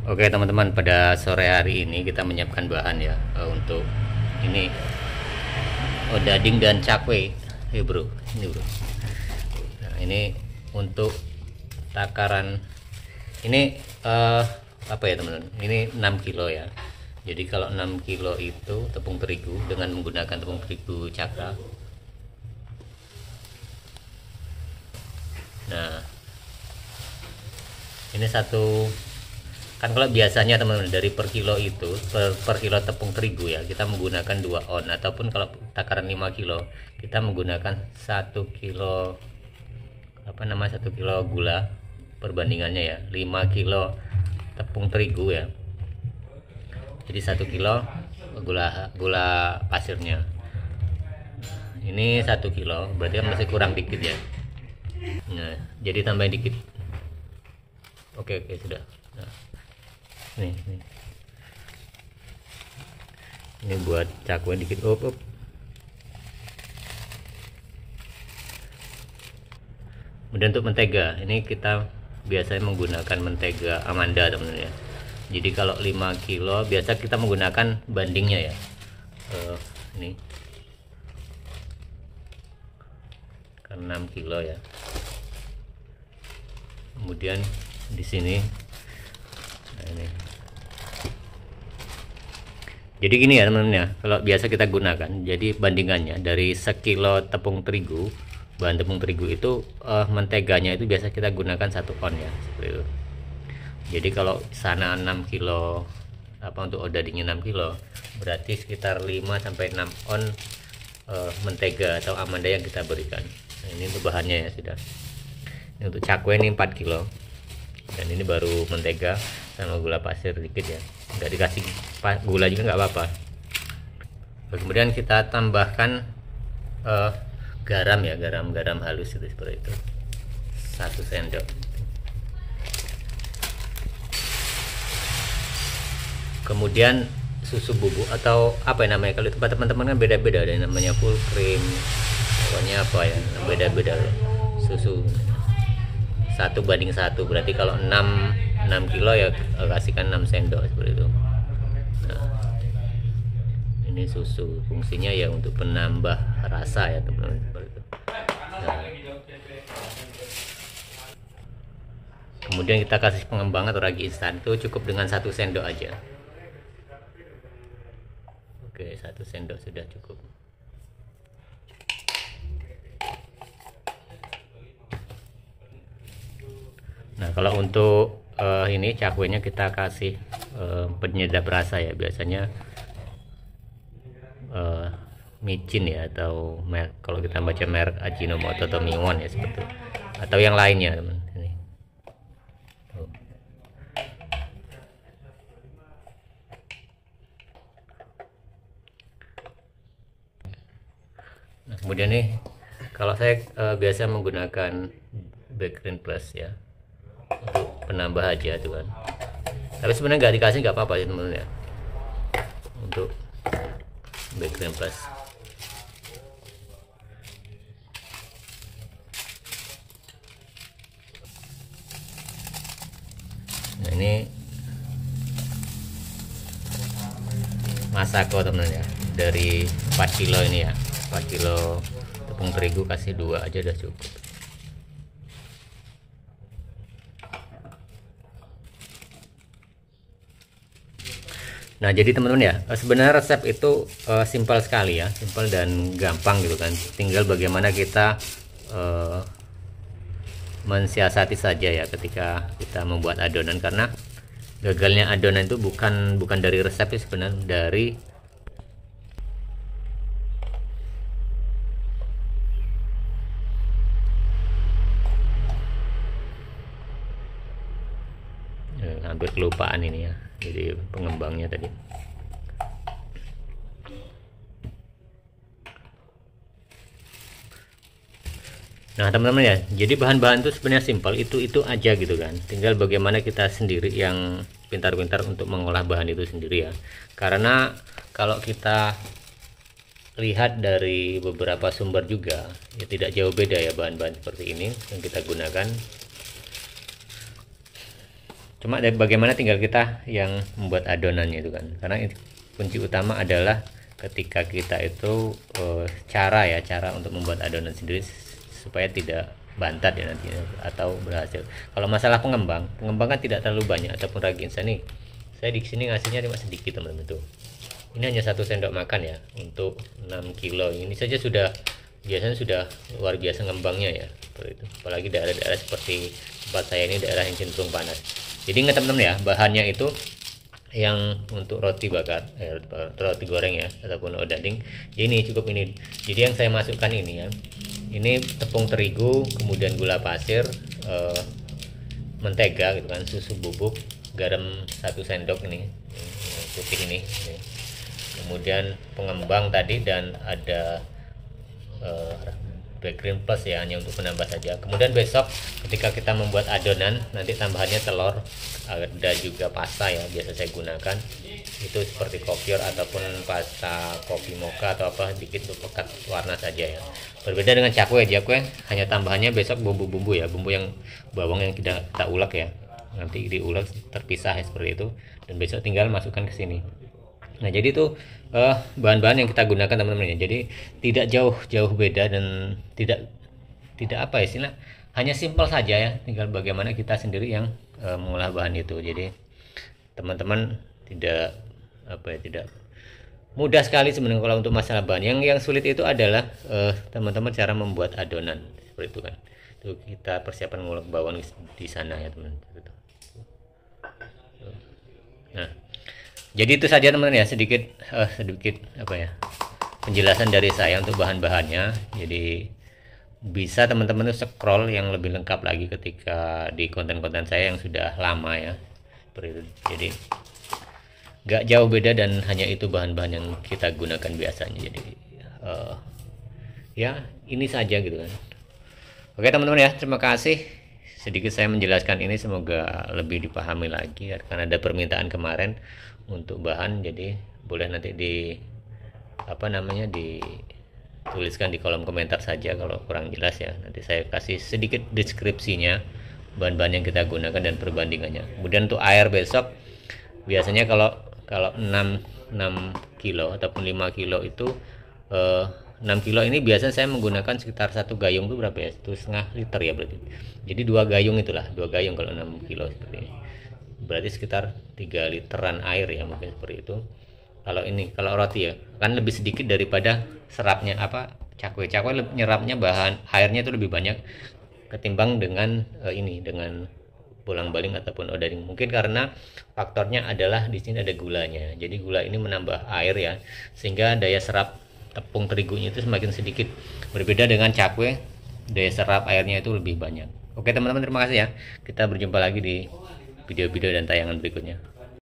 Oke teman-teman, pada sore hari ini kita menyiapkan bahan ya, untuk ini odading dan cakwe. Bro, ini bro. Nah ini untuk takaran ini, apa ya teman-teman, ini 6 kilo ya. Jadi kalau 6 kilo itu tepung terigu dengan menggunakan tepung terigu cakra. Nah ini satu, kan kalau biasanya teman-teman dari per kilo itu per kilo tepung terigu ya kita menggunakan 2 on, ataupun kalau takaran 5 kilo kita menggunakan 1 kilo, apa namanya, 1 kilo gula. Perbandingannya ya 5 kilo tepung terigu ya, jadi 1 kilo gula gula pasirnya. Ini 1 kilo berarti kan masih kurang dikit ya. Nah jadi tambahin dikit. Oke sudah. Nah, nih ini buat cakwe dikit. Up. Kemudian untuk mentega, ini kita biasanya menggunakan mentega Amanda teman-teman ya. Jadi kalau 5 kilo biasa kita menggunakan bandingnya ya. Ini kan 6 kilo ya. Kemudian di sini, nah ini. Jadi gini ya teman-teman ya, kalau biasa kita gunakan, jadi bandingannya dari sekilo tepung terigu, bahan tepung terigu itu, menteganya itu biasa kita gunakan 1 on ya, seperti itu. Jadi kalau sana 6 kilo, apa, untuk odadingnya 6 kilo berarti sekitar 5 sampai 6 on mentega atau amanda yang kita berikan. Nah, ini untuk bahannya ya sudah. Ini untuk cakwe ini 4 kilo, dan ini baru mentega sama gula pasir dikit ya, nggak dikasih gula juga nggak apa-apa. Kemudian kita tambahkan garam ya, garam halus itu seperti itu, 1 sendok. Kemudian susu bubuk atau apa ya namanya, kalau tempat teman-teman kan beda-beda, ada yang namanya full cream, pokoknya apa ya, beda-beda loh. Susu 1:1, berarti kalau 6 kilo ya kasihkan 6 sendok seperti itu. Nah, ini susu fungsinya ya untuk penambah rasa ya teman-teman, seperti itu. Nah, kemudian kita kasih pengembang atau ragi instan, itu cukup dengan 1 sendok aja. Oke, 1 sendok sudah cukup. Nah kalau untuk ini cakwenya kita kasih penyedap rasa ya, biasanya micin ya, atau merek, kalau kita baca merek Ajinomoto atau Miwon ya, seperti itu, atau yang lainnya teman. Ini. Nah kemudian nih, kalau saya biasa menggunakan Bakerin Plus ya, untuk penambah aja tuh kan, tapi sebenarnya nggak dikasih nggak apa-apa sih teman-teman ya, untuk Bakerin Plus. Nah ini masako teman-teman ya, dari 4 kilo ini ya, 4 kilo tepung terigu kasih 2 aja udah cukup. Nah jadi teman-teman ya, sebenarnya resep itu simpel sekali ya, simpel dan gampang gitu kan, tinggal bagaimana kita mensiasati saja ya ketika kita membuat adonan. Karena gagalnya adonan itu bukan dari resep ya, sebenarnya dari hampir kelupaan ini ya, jadi pengembangnya tadi. Nah teman-teman ya, jadi bahan-bahan itu sebenarnya simpel, itu aja gitu kan, tinggal bagaimana kita sendiri yang pintar-pintar untuk mengolah bahan itu sendiri ya. Karena kalau kita lihat dari beberapa sumber juga ya tidak jauh beda ya, bahan-bahan seperti ini yang kita gunakan. Cuma dari bagaimana tinggal kita yang membuat adonannya itu kan, karena kunci utama adalah ketika kita itu cara untuk membuat adonan sendiri supaya tidak bantat ya nanti atau berhasil. Kalau masalah pengembang kan tidak terlalu banyak ataupun ragin. Nih saya di sini ngasihnya cuma sedikit teman-teman tuh. Ini hanya 1 sendok makan ya untuk 6 kilo. Ini saja sudah biasanya sudah luar biasa ngembangnya ya, seperti itu. Apalagi daerah-daerah seperti tempat saya ini daerah yang cenderung panas. Jadi ingat teman-teman ya, bahannya itu yang untuk roti bakar, roti goreng ya, ataupun odading. Ini cukup ini. Jadi yang saya masukkan ini ya, ini tepung terigu, kemudian gula pasir, mentega gitu kan, susu bubuk, garam 1 sendok ini putih ini. Kemudian pengembang tadi dan ada black green plus ya, hanya untuk menambah saja. Kemudian besok ketika kita membuat adonan nanti tambahannya telur, ada juga pasta ya biasa saya gunakan itu seperti kopior ataupun pasta kopi mocha atau apa dikit untuk pekat warna saja ya. Berbeda dengan cakwe hanya tambahannya besok bumbu-bumbu ya, bumbu yang bawang yang kita ulek ya, nanti diulek terpisah ya, seperti itu, dan besok tinggal masukkan ke sini. Nah jadi itu bahan-bahan yang kita gunakan teman-teman ya. Jadi tidak jauh beda dan tidak apa istilah, hanya simpel saja ya. Tinggal bagaimana kita sendiri yang mengolah bahan itu. Jadi teman-teman tidak mudah sekali sebenarnya kalau untuk masalah bahan. Yang sulit itu adalah teman-teman cara membuat adonan seperti itu kan. Itu kita persiapan ngulek bawang di sana ya teman-teman. Nah jadi itu saja teman-teman ya, sedikit apa ya, penjelasan dari saya untuk bahan-bahannya. Jadi bisa teman-teman tuh scroll yang lebih lengkap lagi ketika di konten-konten saya yang sudah lama ya, seperti itu. Jadi gak jauh beda dan hanya itu bahan-bahan yang kita gunakan biasanya. Jadi ya ini saja gitu kan. Oke teman-teman ya, terima kasih. Sedikit saya menjelaskan ini, semoga lebih dipahami lagi ya, karena ada permintaan kemarin untuk bahan. Jadi boleh nanti dituliskan di kolom komentar saja kalau kurang jelas ya, nanti saya kasih sedikit deskripsinya bahan-bahan yang kita gunakan dan perbandingannya. Kemudian untuk air besok biasanya kalau 6 kilo ataupun 5 kilo itu 6 kilo ini biasanya saya menggunakan sekitar 1 gayung itu berapa ya, 1,5 liter ya berarti. Jadi 2 gayung itulah, 2 gayung kalau 6 kilo seperti ini, berarti sekitar 3 literan air ya, mungkin seperti itu. Kalau roti ya kan lebih sedikit daripada serapnya cakwe nyerapnya bahan airnya itu lebih banyak ketimbang dengan dengan bolang-baling ataupun odading. Mungkin karena faktornya adalah di sini ada gulanya, jadi gula ini menambah air ya, sehingga daya serap tepung terigunya itu semakin sedikit. Berbeda dengan cakwe, daya serap airnya itu lebih banyak. Oke teman-teman, terima kasih ya, kita berjumpa lagi di video-video dan tayangan berikutnya.